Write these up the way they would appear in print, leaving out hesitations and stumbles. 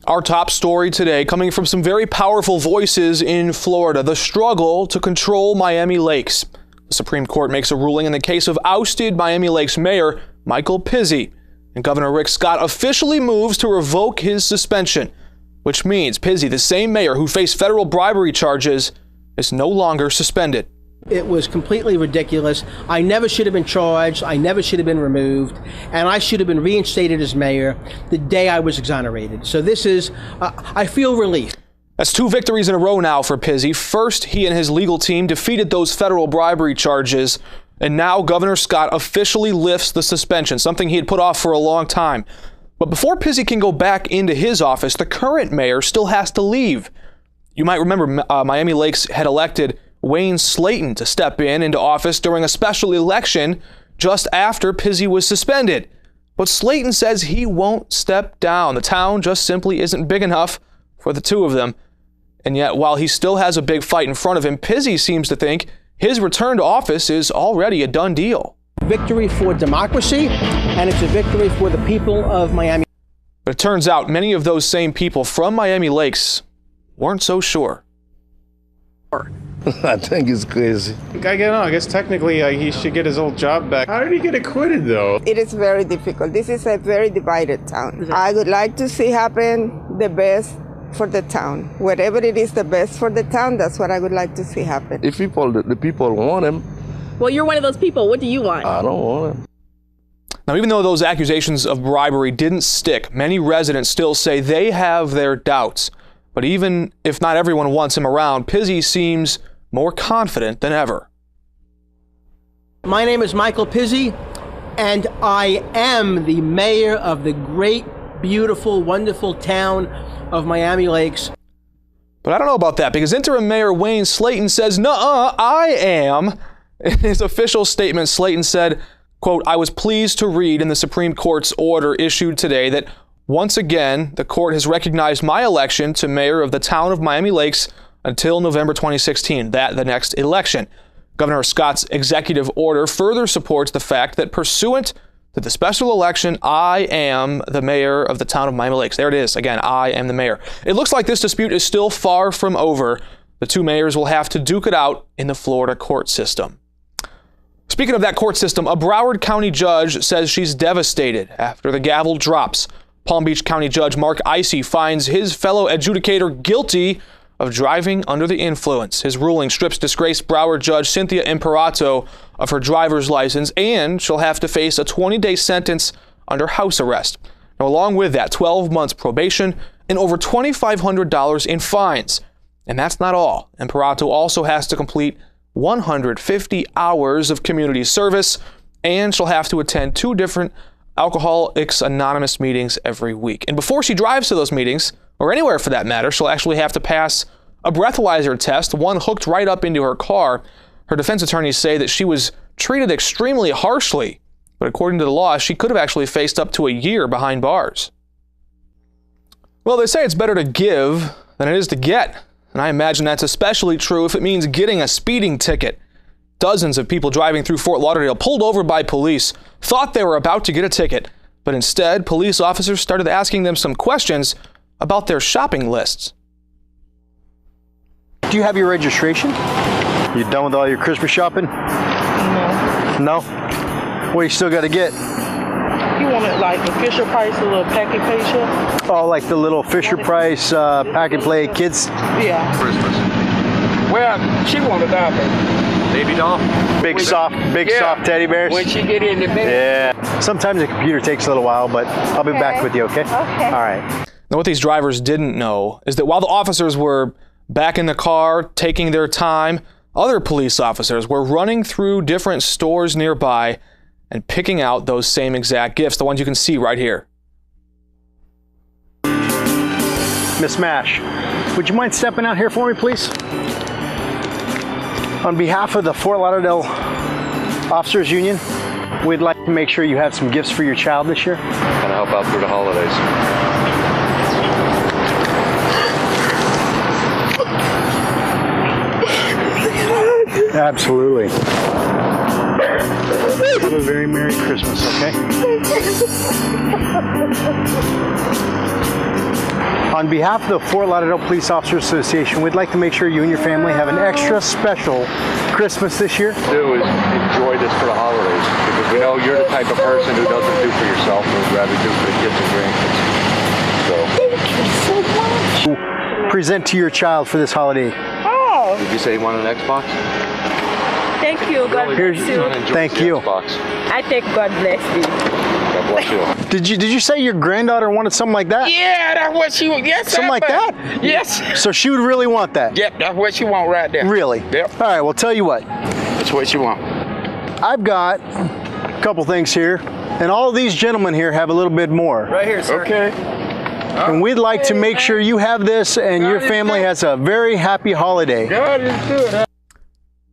Our top story today coming from some very powerful voices in Florida, the struggle to control Miami Lakes. The Supreme Court makes a ruling in the case of ousted Miami Lakes Mayor Michael Pizzey. And Governor Rick Scott officially moves to revoke his suspension, which means Pizzey, the same mayor who faced federal bribery charges, is no longer suspended. It was completely ridiculous. I never should have been charged. I never should have been removed. And I should have been reinstated as mayor the day I was exonerated. So this is, I feel relief. That's 2 victories in a row now for Pizzey. First, he and his legal team defeated those federal bribery charges. And now Governor Scott officially lifts the suspension, something he had put off for a long time. But before Pizzey can go back into his office, the current mayor still has to leave. You might remember Miami Lakes had elected Wayne Slayton to step into office during a special election just after Pizzey was suspended. But Slayton says he won't step down. The town just simply isn't big enough for the two of them. And yet, while he still has a big fight in front of him, Pizzey seems to think his return to office is already a done deal. Victory for democracy, and it's a victory for the people of Miami. But it turns out many of those same people from Miami Lakes weren't so sure. I think it's crazy. I guess technically he should get his old job back. How did he get acquitted, though? It is very difficult. This is a very divided town. I would like to see happen the best for the town. Whatever it is the best for the town, that's what I would like to see happen. If the people want him. Well, you're one of those people. What do you want? I don't want him. Now, even though those accusations of bribery didn't stick, many residents still say they have their doubts. But even if not everyone wants him around, Pizzey seems more confident than ever. My name is Michael Pizzey, and I am the mayor of the great, beautiful, wonderful town of Miami Lakes. But I don't know about that, because interim mayor Wayne Slayton says, "Nuh-uh, I am." In his official statement, Slayton said, quote, "I was pleased to read in the Supreme Court's order issued today that once again, the court has recognized my election to mayor of the town of Miami Lakes until November 2016, the next election." Governor Scott's executive order further supports the fact that pursuant to the special election, I am the mayor of the town of Miami Lakes. There it is. Again, I am the mayor. It looks like this dispute is still far from over. The two mayors will have to duke it out in the Florida court system. Speaking of that court system, a Broward County judge says she's devastated after the gavel drops. Palm Beach County Judge Mark Icey finds his fellow adjudicator guilty of driving under the influence. His ruling strips disgraced Broward Judge Cynthia Imperato of her driver's license, and she'll have to face a 20-day sentence under house arrest. Now, along with that, 12 months probation and over $2,500 in fines. And that's not all. Imperato also has to complete 150 hours of community service, and she'll have to attend 2 different Alcoholics Anonymous meetings every week. And before she drives to those meetings, or anywhere for that matter, she'll actually have to pass a breathalyzer test, one hooked right up into her car. Her defense attorneys say that she was treated extremely harshly, but according to the law, she could have actually faced up to a year behind bars. Well, they say it's better to give than it is to get, and I imagine that's especially true if it means getting a speeding ticket. Dozens of people driving through Fort Lauderdale pulled over by police, thought they were about to get a ticket, but instead, police officers started asking them some questions about their shopping lists. Do you have your registration? You done with all your Christmas shopping? No. No? What you still got to get? You want it like the Fisher Price, a little packet picture? Oh, like the little Fisher Price pack and play kids? Yeah. Christmas. Well, she wanted that. Baby doll? Big soft teddy bears? When she get in the bed. Yeah. Sometimes the computer takes a little while, but I'll be back with you, okay? Okay. All right. Now, what these drivers didn't know is that while the officers were back in the car, taking their time, other police officers were running through different stores nearby and picking out those same exact gifts, the ones you can see right here. Miss Mash, would you mind stepping out here for me, please? On behalf of the Fort Lauderdale Officers Union, we'd like to make sure you have some gifts for your child this year. Kind of help out through the holidays. Absolutely. Have a very Merry Christmas, okay? On behalf of the Fort Lauderdale Police Officers Association, we'd like to make sure you and your family have an extra special Christmas this year. Do is enjoy this for the holidays, because we know you're the type of person who doesn't do for yourself and would rather do for the kids and grandkids. So Thank you so much. Present to your child for this holiday. Oh, did you say you want an Xbox? thank you. God bless you. Thank you. Xbox. I think God bless you. God bless you. Did you say your granddaughter wanted something like that? Yeah, that's what she want. Yes, Something like that? Yes. So she would really want that? Yep, that's what she want right there. Really? Yep. All right, well, tell you what. That's what she want. I've got a couple things here, and all of these gentlemen here have a little bit more. Right here, sir. Okay. And we'd like to make sure you have this and your family has a very happy holiday. God is good.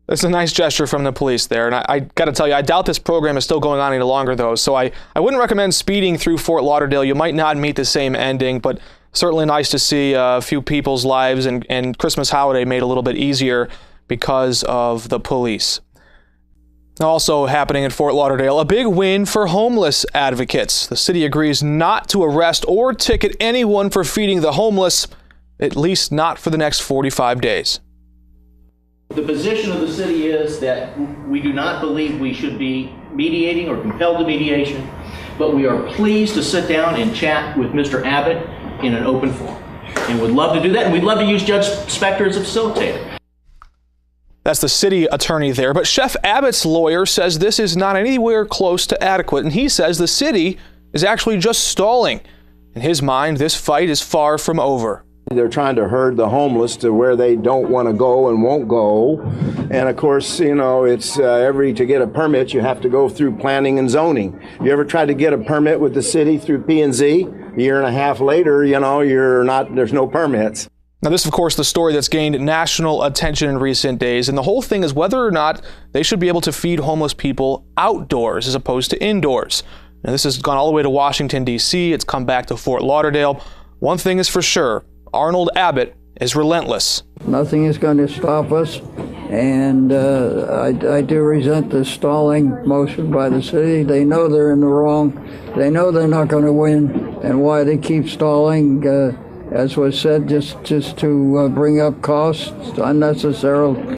That's a nice gesture from the police there, and I got to tell you, I doubt this program is still going on any longer, though, so I wouldn't recommend speeding through Fort Lauderdale. You might not meet the same ending, but certainly nice to see a few people's lives and Christmas holiday made a little bit easier because of the police. Also happening in Fort Lauderdale, a big win for homeless advocates. The city agrees not to arrest or ticket anyone for feeding the homeless, at least not for the next 45 days. The position of the city is that we do not believe we should be mediating or compelled to mediation, but we are pleased to sit down and chat with Mr. Abbott in an open forum. And would love to do that, and we'd love to use Judge Spector as a facilitator. That's the city attorney there, but Chef Abbott's lawyer says this is not anywhere close to adequate, and he says the city is actually just stalling. In his mind, this fight is far from over. They're trying to herd the homeless to where they don't want to go and won't go. And of course, you know, it's to get a permit, you have to go through planning and zoning. You ever tried to get a permit with the city through P&Z? A year and a half later, you know, there's no permits. Now, this is, of course, the story that's gained national attention in recent days, and the whole thing is whether or not they should be able to feed homeless people outdoors as opposed to indoors. Now, this has gone all the way to Washington, D.C. It's come back to Fort Lauderdale. One thing is for sure, Arnold Abbott is relentless. Nothing is going to stop us, and I do resent the stalling motion by the city. They know they're in the wrong. They know they're not going to win, and why they keep stalling, as was said, just to bring up costs unnecessarily.